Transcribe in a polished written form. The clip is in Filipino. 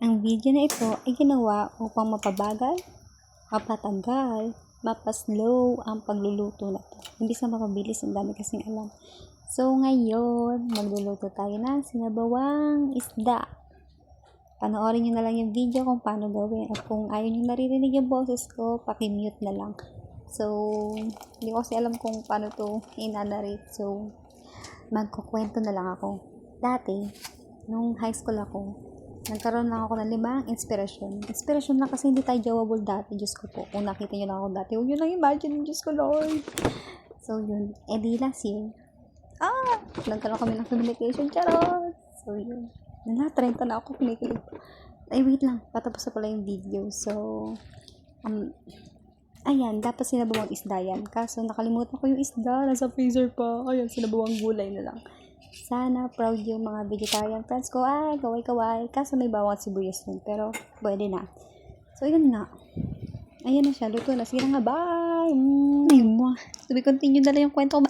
Ang video na ito ay ginawa upang mapabagal, mapatanggal, mapaslow ang pagluluto na ito. Imbis na mapabilis, ang dami kasing alam. So, ngayon, magluluto tayo ng sinabawang isda. Panoorin nyo na lang yung video kung paano gawin. At kung ayaw nyo naririnig yung boses ko, pakimute na lang. So, hindi ko kasi alam kung paano to inanarate. So, magkukwento na lang ako. Dati, nung high school ako, nagkaroon lang ako ng 5 inspirasyon. Inspirasyon lang kasi hindi tayo jawable dati. Diyos ko po. Kung nakita nyo lang ako dati, huwag nyo lang imagine. Diyos ko, Lord. So, yun. Edi last year, nagkaroon kami ng communication. Charot! So, yun. 30 na ako kinikilig. Ay, wait lang. Patapos na pala yung video. So, ayan. Dapat sinabawang isda yan. Kaso, nakalimutan ko yung isda. Nasa freezer pa. Ayan, sinabawang gulay na lang. Sana proud yung mga vegetarian friends ko. Kaway-kaway. Kaso may bawang at sibuyas nun. Pero, pwede na. So, yun nga. Ayan na siya. Luto na. Sige na nga. Bye! So, we continue na lang yung kwento ko.